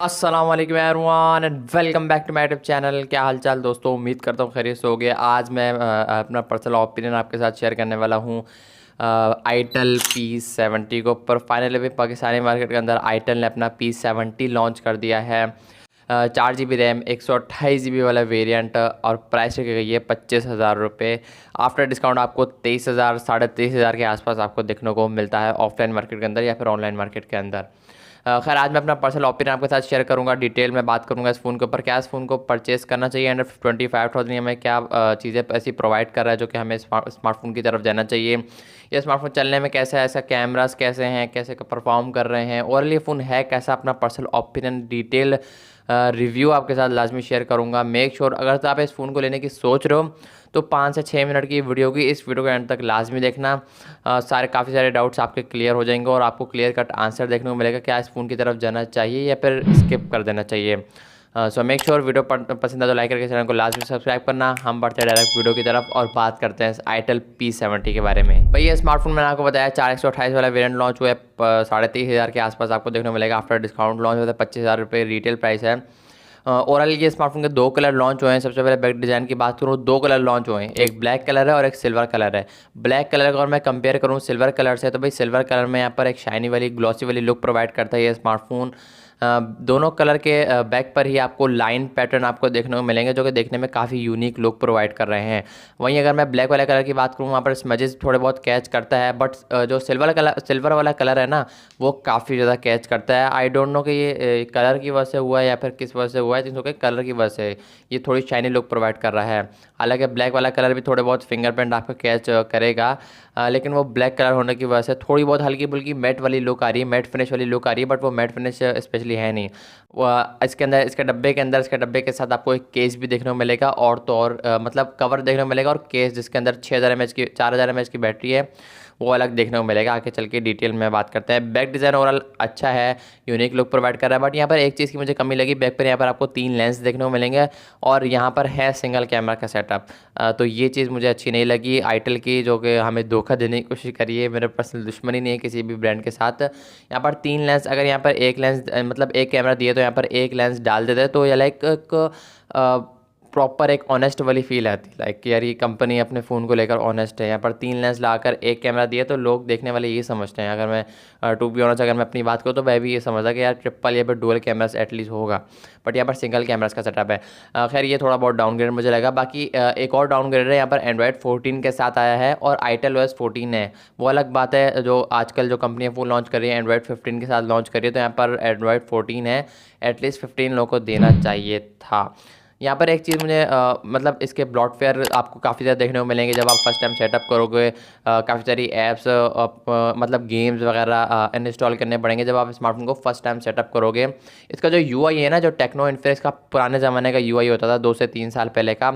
अस्सलाम वालेकुम everyone and welcome back to my YouTube channel. क्या हाल चाल दोस्तों, उम्मीद करता हूँ खैरियत से हो गया। आज मैं अपना पर्सनल ओपिनियन आपके साथ शेयर करने वाला हूँ आईटेल P70 को। पर फाइनली भी पाकिस्तानी मार्केट के अंदर आईटेल ने अपना P70 लॉन्च कर दिया है। 4 GB रैम, 128 GB वाला वेरिएंट और प्राइस रखी गई है 25,000 रुपये। आफ्टर डिस्काउंट आपको 23,000 23,500 के आसपास आपको देखने को मिलता है ऑफलाइन मार्केट के अंदर या फिर ऑनलाइन मार्केट के अंदर। खैर आज मैं अपना पर्सनल ओपिनियन आपके साथ शेयर करूंगा, डिटेल में बात करूंगा इस फ़ोन के ऊपर, क्या इस फ़ोन को परचेस करना चाहिए अंडर 25,000 हमें क्या चीज़ें ऐसी प्रोवाइड कर रहा है जो कि हमें स्मार्टफोन की तरफ जाना चाहिए। ये स्मार्टफोन चलने में कैसा है, ऐसा कैमरास कैसे हैं, कैसे परफॉर्म कर रहे हैं, और ये फ़ोन है कैसा, अपना पर्सनल ओपिनियन डिटेल रिव्यू आपके साथ लाजमी शेयर करूंगा। मेक श्योर अगर तो आप इस फ़ोन को लेने की सोच रहे हो तो 5 से 6 मिनट की वीडियो की इस वीडियो के एंड तक लाजमी देखना। काफ़ी सारे डाउट्स आपके क्लियर हो जाएंगे और आपको क्लियर कट आंसर देखने को मिलेगा क्या इस फ़ोन की तरफ जाना चाहिए या फिर स्किप कर देना चाहिए। सो मेक श्योर वीडियो पसंद है तो लाइक करके चैनल को लाजमी सब्सक्राइब करना। हम बढ़ते हैं डायरेक्ट वीडियो की तरफ और बात करते हैं आईटेल P70 के बारे में। भाई ये स्मार्टफोन मैंने आपको बताया 4 128 वाला वेरिएंट लॉन्च हुआ है, 23,500 के आसपास आपको देखने को मिलेगा। आफ्टर डिस्काउंट लॉन्च होता है 25,000 रुपये रिटेल प्राइस है। ओवरऑल ये स्मार्टफोन के 2 कलर लॉन्च हुए हैं। सबसे पहले बैक डिज़ाइन की बात करूँ, 2 कलर लॉन्च हुए हैं, एक ब्लैक कलर है और एक सिल्वर कलर है। ब्लैक कलर का अगर मैं कंपेयर करूँ सिल्वर कलर से तो भाई सिल्वर कलर में यहाँ पर एक शाइनी वाली ग्लॉसी वाली लुक प्रोवाइड करता है ये स्मार्टफोन। दोनों कलर के बैक पर ही आपको लाइन पैटर्न आपको देखने को मिलेंगे जो कि देखने में काफ़ी यूनिक लुक प्रोवाइड कर रहे हैं। वहीं अगर मैं ब्लैक वाले कलर की बात करूँ वहाँ पर स्मजेस थोड़े बहुत कैच करता है, बट जो सिल्वर वाला कलर है ना वो काफ़ी ज़्यादा कैच करता है। आई डोंट नो कि ये कलर की वजह से हुआ है या फिर किस वजह से हुआ है, जिनको कि कलर की वजह से ये थोड़ी शाइनी लुक प्रोवाइड कर रहा है। हालांकि ब्लैक वाला कलर भी थोड़े बहुत फिंगरप्रिंट आपका कैच करेगा, लेकिन वो ब्लैक कलर होने की वजह से थोड़ी बहुत हल्की फुल्की मैट वाली लुक आ रही है, मैट फिनिश वाली लुक आ रही है, बट वो मैट फिनिश स्पेशली है नहीं। इसके अंदर इसके डब्बे के साथ आपको एक केस भी देखने को मिलेगा और तो और मतलब कवर देखने को मिलेगा और केस जिसके अंदर 4,000 mAh की बैटरी है वो अलग देखने को मिलेगा। आगे चल के डिटेल में बात करते हैं। बैक डिज़ाइन ओवरऑल अच्छा है, यूनिक लुक प्रोवाइड कर रहा है, बट यहाँ पर एक चीज़ की मुझे कमी लगी, बैक पर यहाँ पर आपको 3 लेंस देखने को मिलेंगे और यहाँ पर है सिंगल कैमरा का सेटअप। तो ये चीज़ मुझे अच्छी नहीं लगी आईटेल की, जो कि हमें धोखा देने की कोशिश करी है। मेरे पर्सनल दुश्मनी नहीं है किसी भी ब्रांड के साथ। यहाँ पर 3 लेंस, अगर यहाँ पर एक लेंस मतलब एक कैमरा दिए तो यहाँ पर एक लेंस डाल देते तो ये लाइक प्रॉपर एक ऑनेस्ट वाली फील आती, लाइक यार ये कंपनी अपने फ़ोन को लेकर ऑनेस्ट है। यहाँ पर 3 लेंस लाकर एक कैमरा दिया तो लोग देखने वाले ये समझते हैं, अगर मैं टू बी ऑनेस्ट अगर मैं अपनी बात करूँ तो मैं भी ये समझता कि यार ट्रिपल या फिर डुअल कैमरास एटलीस्ट होगा, बट यहाँ पर सिंगल कैमरास का सेटअप है। खैर ये थोड़ा बहुत डाउनग्रेड मुझे लगा। बाकी एक और डाउनग्रेड है, यहाँ पर एंड्रॉयड 14 के साथ आया है और आईटेल OS 14 है, वो अलग बात है। जो आजकल जो कंपनियाँ वो लॉन्च कर रही है एंड्रॉयड 15 के साथ लॉन्च कर रही है, तो यहाँ पर एंड्रॉयड 14 है, एटलीस्ट 15 लोगों को देना चाहिए था। यहाँ पर एक चीज़ मुझे मतलब इसके ब्लॉटवेयर आपको काफ़ी ज़्यादा देखने को मिलेंगे जब आप फर्स्ट टाइम सेटअप करोगे। काफ़ी सारी ऐप्स मतलब गेम्स वगैरह इंस्टॉल करने पड़ेंगे जब आप स्मार्टफोन को फर्स्ट टाइम सेटअप करोगे। इसका जो यूआई है ना, जो टेक्नो इन्फिनिक्स का पुराने ज़माने का यूआई होता था 2 से 3 साल पहले का,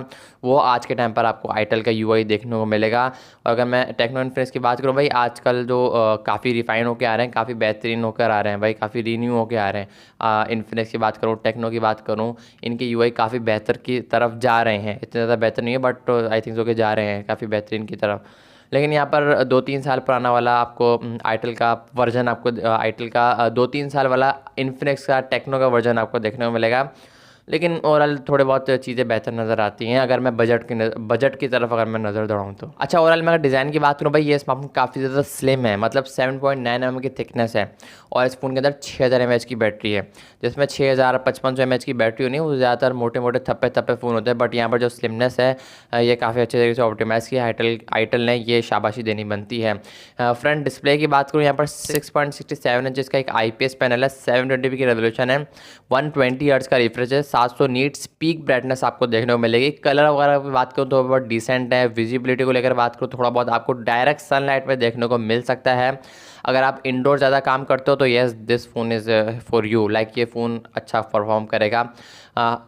वो आज के टाइम पर आपको आईटेल का यूआई देखने को मिलेगा। और अगर मैं टेक्नो इन्फिनिक्स की बात करूँ भाई, आजकल जो काफ़ी रिफाइन होकर आ रहे हैं, काफ़ी बेहतरीन होकर आ रहे हैं भाई, काफ़ी रीन्यू होकर आ रहे हैं। इन्फिनिक्स की बात करूँ, टेक्नो की बात करूँ, इनके यूआई काफ़ी बेहतर की तरफ जा रहे हैं। इतने ज़्यादा बेहतर नहीं है बट आई थिंक सो के जा रहे हैं काफ़ी बेहतरीन की तरफ। लेकिन यहाँ पर 2-3 साल पुराना वाला आपको आईटेल का वर्जन, आपको आईटेल का 2-3 साल वाला इन्फिनिक्स का टेक्नो का वर्जन आपको देखने को मिलेगा। लेकिन ओवरऑल थोड़े बहुत चीज़ें बेहतर नज़र आती हैं अगर मैं बजट की तरफ अगर मैं नज़र दौड़ाऊँ तो। अच्छा, ओवरऑल मैं अगर डिज़ाइन की बात करूँ भाई, ये स्मार्टफोन काफ़ी ज़्यादा स्लिम है, मतलब 7.9 mm की थिकनेस है और इस फ़ोन के अंदर 6,000 mAh की बैटरी है, जिसमें 6,500 mAh की बैटरी होनी है। वो ज़्यादातर मोटे मोटे थप्पे थप्पे फ़ोन होते हैं, बट यहाँ पर जो स्लिमनेस है ये काफ़ी अच्छे तरीके से ऑप्टिमाइज़ किया है आईटेल ने, ये शाबाशी देनी बनती है। फ्रंट डिस्प्ले की बात करूँ, यहाँ पर 6.67 इंच का एक IPS पैनल है, 720p की रेजोल्यूशन है, 120 हर्ट्ज का रिफ्रेश है, 700 नीट्स पीक ब्राइटनेस आपको देखने को मिलेगी। कलर वगैरह की बात करूँ तो बहुत डिसेंट है। विजिबिलिटी को लेकर बात करूँ, थोड़ा बहुत आपको डायरेक्ट सनलाइट में देखने को मिल सकता है। अगर आप इंडोर ज़्यादा काम करते हो तो yes this phone is for you, like ये फ़ोन अच्छा परफॉर्म करेगा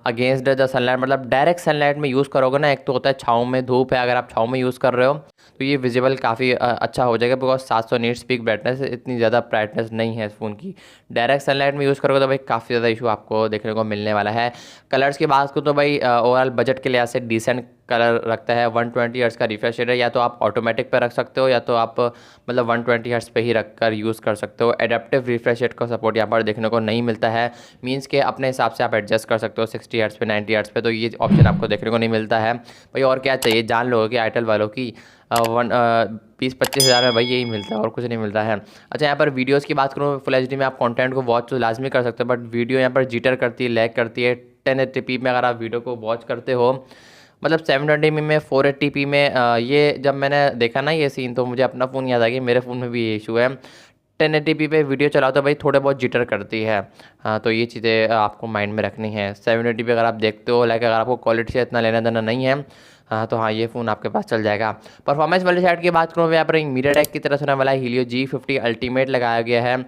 अगेंस्ट द सनलाइट। मतलब डायरेक्ट सनलाइट में यूज़ करोगे ना, एक तो होता है छाँव में धूप है, अगर आप छाँव में यूज़ कर रहे हो तो ये विजिबल काफ़ी अच्छा हो जाएगा, बिकॉज 700 नीट्स पीक ब्राइटनेस, इतनी ज़्यादा ब्राइटनेस नहीं है इस फ़ोन की। डायरेक्ट सनलाइट में यूज़ करोगे तो भाई काफ़ी ज़्यादा इशू आपको देखने को मिलने वाला है। कलर्स की बात करूँ तो भाई ओवरऑल बजट के लिहाज से डिसेंट कलर रखता है। 120 हर्ट्ज़ का रिफ्रेश रेट है, या तो आप ऑटोमेटिक पे रख सकते हो या तो आप मतलब 120 हर्ट्ज़ पे ही रख कर यूज़ कर सकते हो। एडेप्टिव रिफ्रेश रेट का सपोर्ट यहाँ पर देखने को नहीं मिलता है, मीन्स के अपने हिसाब से आप एडजस्ट कर सकते हो 60 हर्ट्ज़ पे, 90 हर्ट्ज़ पे, तो ये ऑप्शन आपको देखने को नहीं मिलता है। भाई और क्या चाहिए, जान लो कि आईटेल वालों की 20-25 हज़ार में भाई यही मिलता है और कुछ नहीं मिलता है। अच्छा, यहाँ पर वीडियोज़ की बात करूँ, फुल एच डी में आप कंटेंट को वॉच तो लाजमी कर सकते हो, बट वीडियो यहाँ पर जिटर करती है, लैग करती है। 1080p में अगर आप वीडियो को वॉच करते हो, मतलब 720p में 480p में ये जब मैंने देखा ना ये सीन, तो मुझे अपना फ़ोन याद आ गया, मेरे फ़ोन में भी ये इशू है। 1080p पे वीडियो चलाओ तो भाई थोड़े बहुत जिटर करती है। हाँ, तो ये चीज़ें आपको माइंड में रखनी है। 720p अगर आप देखते हो, लाइक अगर आपको क्वालिटी से इतना लेना देना नहीं है, हाँ तो हाँ ये फ़ोन आपके पास चल जाएगा। परफॉर्मेंस वाली साइड की बात करूँ, यहाँ पर मीडियाटेक की तरफ से होने वाला Helio G50 अल्टीमेट लगाया गया है।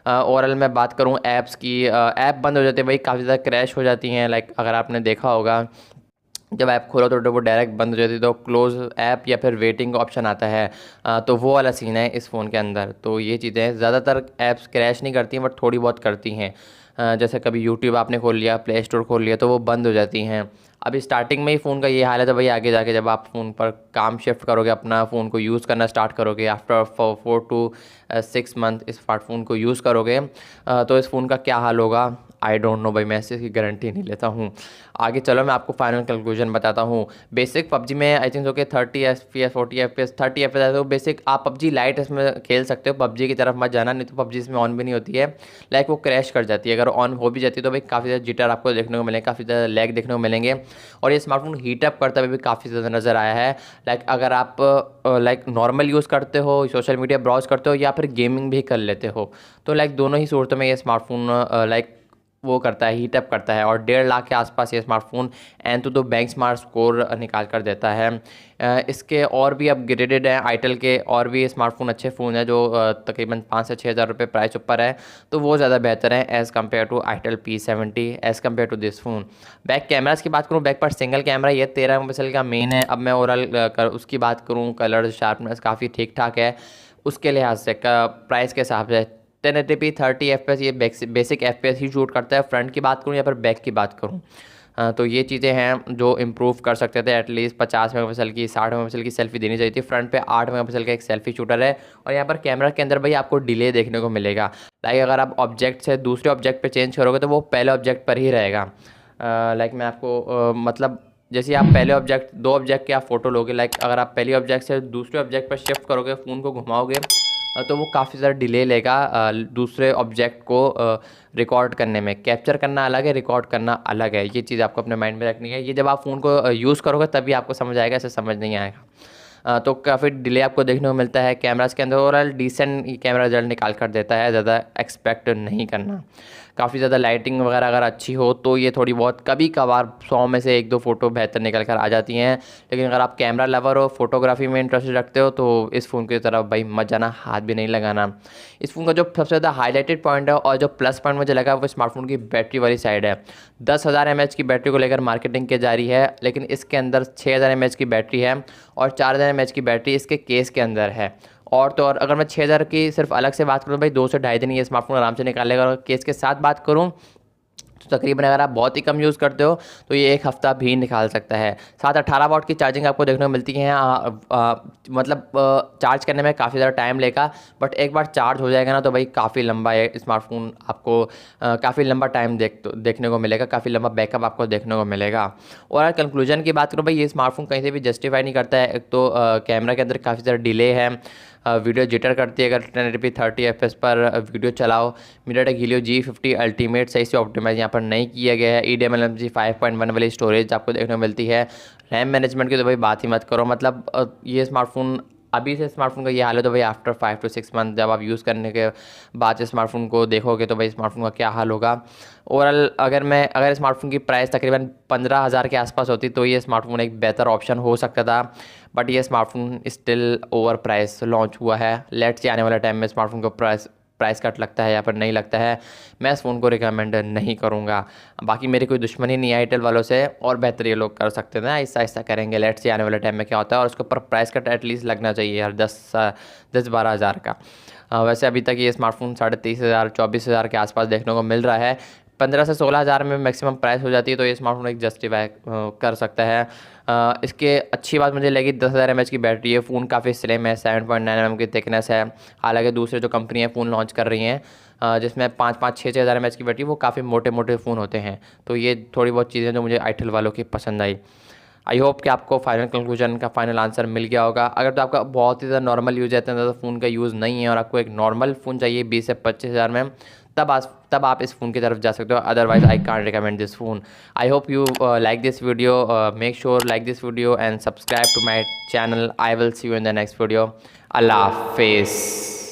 ओवरऑल मैं बात करूँ ऐप्स की, ऐप बंद हो जाती है भाई, काफ़ी ज़्यादा क्रैश हो जाती हैं। लाइक अगर आपने देखा होगा, जब ऐप खोलो तो वो डायरेक्ट बंद हो जाती है, तो क्लोज ऐप या फिर वेटिंग का ऑप्शन आता है। तो वो वाला सीन है इस फ़ोन के अंदर। तो ये चीज़ें ज़्यादातर ऐप्स क्रैश नहीं करती हैं, बट थोड़ी बहुत करती हैं। जैसे कभी यूट्यूब आपने खोल लिया, प्ले स्टोर खोल लिया, तो वो बंद हो जाती हैं। अभी स्टार्टिंग में ही फ़ोन का ये हाल है, तो भाई आगे जाके जब आप फ़ोन पर काम शिफ्ट करोगे, अपना फ़ोन को यूज़ करना स्टार्ट करोगे, आफ्टर 4 to 6 मंथ इस स्मार्टफोन को यूज़ करोगे, तो इस फ़ोन का क्या हाल होगा आई डोंट नो भाई, मैं इसकी गारंटी नहीं लेता हूँ। आगे चलो मैं आपको फाइनल कंक्लूजन बताता हूँ। बेसिक पबजी में आई थिंक सो कि 30 FPS 40 FPS 30 FPS है, तो बेसिक आप पबजी लाइट इसमें खेल सकते हो। पबजी की तरफ मत जाना, नहीं तो पबजी इसमें ऑन भी नहीं होती है, लाइक वो क्रैश कर जाती है। अगर ऑन हो भी जाती है तो भाई काफ़ी ज़्यादा जिटर आपको देखने को मिलेंगे, काफ़ी ज़्यादा लैग देखने को मिलेंगे। और ये स्मार्टफोन हीटअप करता हुए भी काफ़ी ज़्यादा नज़र आया है। लाइक अगर आप लाइक नॉर्मल यूज़ करते हो, सोशल मीडिया ब्राउज करते हो, या फिर गेमिंग भी कर लेते हो, तो लाइक दोनों ही सूरतों में ये स्मार्टफोन लाइक वो करता है, हीटअप करता है। और 1.5 लाख के आसपास ये स्मार्टफोन एंतुतो बैंक स्मार्ट स्कोर निकाल कर देता है। इसके और भी अपग्रेडेड हैं आईटेल के, और भी स्मार्टफोन अच्छे फ़ोन हैं जो तकरीबन 5 से 6 हज़ार रुपये प्राइस ऊपर है, तो वो ज़्यादा बेहतर है as compare to itel P70 as compare to this phone. Back cameras की बात करूँ, बैक पर सिंगल कैमरा, ये 13 मेगापिक्सल का मेन है। अब मैं ओवरऑल उसकी बात करूँ, कलर शार्पनेस काफ़ी ठीक ठाक है उसके लिहाज से, प्राइस के हिसाब से। 1080p 30 FPS ये बेसिक FPS ही शूट करता है। फ्रंट की बात करूँ या फिर बैक की बात करूँ, तो ये चीज़ें हैं जो इम्प्रूव कर सकते थे। एटलीस्ट 50 मेगापिक्सल की 60 मेगापिक्सल की सेल्फी देनी चाहिए थी। फ्रंट पे 8 मेगापिक्सल का एक सेल्फी शूटर है। और यहाँ पर कैमरा के अंदर भाई आपको डिले देखने को मिलेगा। लाइक अगर आप ऑब्जेक्ट से दूसरे ऑब्जेक्ट पे चेंज करोगे तो वो पहले ऑब्जेक्ट पर ही रहेगा। लाइक मैं आपको मतलब जैसे आप पहले ऑब्जेक्ट, दो ऑब्जेक्ट की आप फ़ोटो लोगे, लाइक अगर आप पहले ऑब्जेक्ट से दूसरे ऑब्जेक्ट पर शिफ्ट करोगे, फ़ोन को घुमाओगे, तो वो काफ़ी ज़्यादा डिले लेगा दूसरे ऑब्जेक्ट को रिकॉर्ड करने में। कैप्चर करना अलग है, रिकॉर्ड करना अलग है, ये चीज़ आपको अपने माइंड में रखनी है। ये जब आप फ़ोन को यूज़ करोगे तभी आपको समझ आएगा, ऐसे समझ नहीं आएगा। तो काफ़ी डिले आपको देखने को मिलता है कैमरास के अंदर। ओवरऑल डिसेंट कैमरा रिजल्ट निकाल कर देता है, ज़्यादा एक्सपेक्ट नहीं करना। काफ़ी ज़्यादा लाइटिंग वगैरह अगर अच्छी हो तो ये थोड़ी बहुत कभी कभार 100 में से 1-2 फ़ोटो बेहतर निकल कर आ जाती हैं। लेकिन अगर आप कैमरा लवर हो, फोटोग्राफी में इंटरेस्ट रखते हो, तो इस फ़ोन की तरफ भाई मत जाना, हाथ भी नहीं लगाना। इस फ़ोन का जो सबसे ज़्यादा हाईलाइटेड पॉइंट है और जो प्लस पॉइंट मुझे लगा, वो स्मार्टफोन की बैटरी वाली साइड है। 10,000 mAh की बैटरी को लेकर मार्केटिंग की जा रही है, लेकिन इसके अंदर 6,000 mAh की बैटरी है और 4,000 mAh की बैटरी इसके केस के अंदर है। और तो और अगर मैं 6,000 की सिर्फ अलग से बात करूँ भाई, 2 से ढाई दिन ये स्मार्टफोन आराम से निकाल लेगा। और केस के साथ बात करूँ तो तकरीबन अगर आप बहुत ही कम यूज़ करते हो तो ये 1 हफ़्ता भी निकाल सकता है। साथ 18 वाट की चार्जिंग आपको देखने को मिलती है। मतलब चार्ज करने में काफ़ी ज़्यादा टाइम लेगा, बट एक बार चार्ज हो जाएगा ना तो भाई काफ़ी लंबा ये स्मार्टफोन आपको काफ़ी लंबा टाइम देखने को मिलेगा, काफ़ी लंबा बैकअप आपको देखने को मिलेगा। और कंक्लूजन की बात करूँ भाई, ये स्मार्टफोन कहीं से भी जस्टिफाई नहीं करता है। एक तो कैमरा के अंदर काफ़ी ज़्यादा डिले है, वीडियो जिटर करती है अगर 1080p 30 FPS पर वीडियो चलाओ। मीडियाटेक Helio G50 अल्टीमेट सही से ऑप्टिमाइज यहाँ पर नहीं किया गया है। eDMLMG 5.1 वाली स्टोरेज आपको देखने को मिलती है। रैम मैनेजमेंट की तो भाई बात ही मत करो, मतलब ये स्मार्टफोन अभी से स्मार्टफोन का ये हाल है तो भाई आफ्टर 5 to 6 मंथ जब आप यूज़ करने के बाद स्मार्टफोन को देखोगे तो भाई स्मार्टफोन का क्या हाल होगा। ओवरऑल अगर स्मार्टफोन की प्राइस तकरीबन 15,000 के आसपास होती तो ये स्मार्टफोन एक बेहतर ऑप्शन हो सकता था, बट ये smartphone still over price launch हुआ है। लेट्स सी आने वाले टाइम में स्मार्टफोन का प्राइस प्राइस कट लगता है या फिर नहीं लगता है, मैं इस फ़ोन को रिकमेंड नहीं करूँगा। बाकी मेरी कोई दुश्मनी नहीं है आईटेल वालों से, और बेहतर ये लोग कर सकते हैं, ऐसा ऐसा करेंगे, लेट्स सी आने वाले टाइम में क्या होता है। और उसके ऊपर प्राइस कट एटलीस्ट लगना चाहिए यार, 10-12 हज़ार का। वैसे अभी तक ये स्मार्टफोन 23,500 24,000 के आसपास देखने को मिल रहा है। 15 से 16 हज़ार में मैक्सिमम प्राइस हो जाती है, तो ये स्मार्टफोन एक जस्टिफाई कर सकता है। इसके अच्छी बात मुझे लगी 10,000 mAh की बैटरी है, फ़ोन काफ़ी स्लिम है, 7.9 mm की थिकनेस है। हालांकि दूसरे जो कंपनियाँ फ़ोन लॉन्च कर रही हैं जिसमें 5-5 6-6 हज़ार mAh की बैटरी, वो काफ़ी मोटे मोटे फ़ोन होते हैं। तो ये थोड़ी बहुत चीज़ें जो मुझे आईटेल वालों की पसंद आई। आई होप कि आपको फाइनल कंक्लूजन का फाइनल आंसर मिल गया होगा। अगर तो आपका बहुत ही ज़्यादा नॉर्मल यूज़ है, इतना ज़्यादा फ़ोन का यूज़ नहीं है, और आपको एक नॉर्मल फ़ोन चाहिए 20 से 25 हज़ार में, तब आप इस फ़ोन की तरफ जा सकते हो। Otherwise I can't recommend this phone. I hope you like this video, make sure like this video and subscribe to my channel. I will see you in the next video. अल्लाह हाफिज़।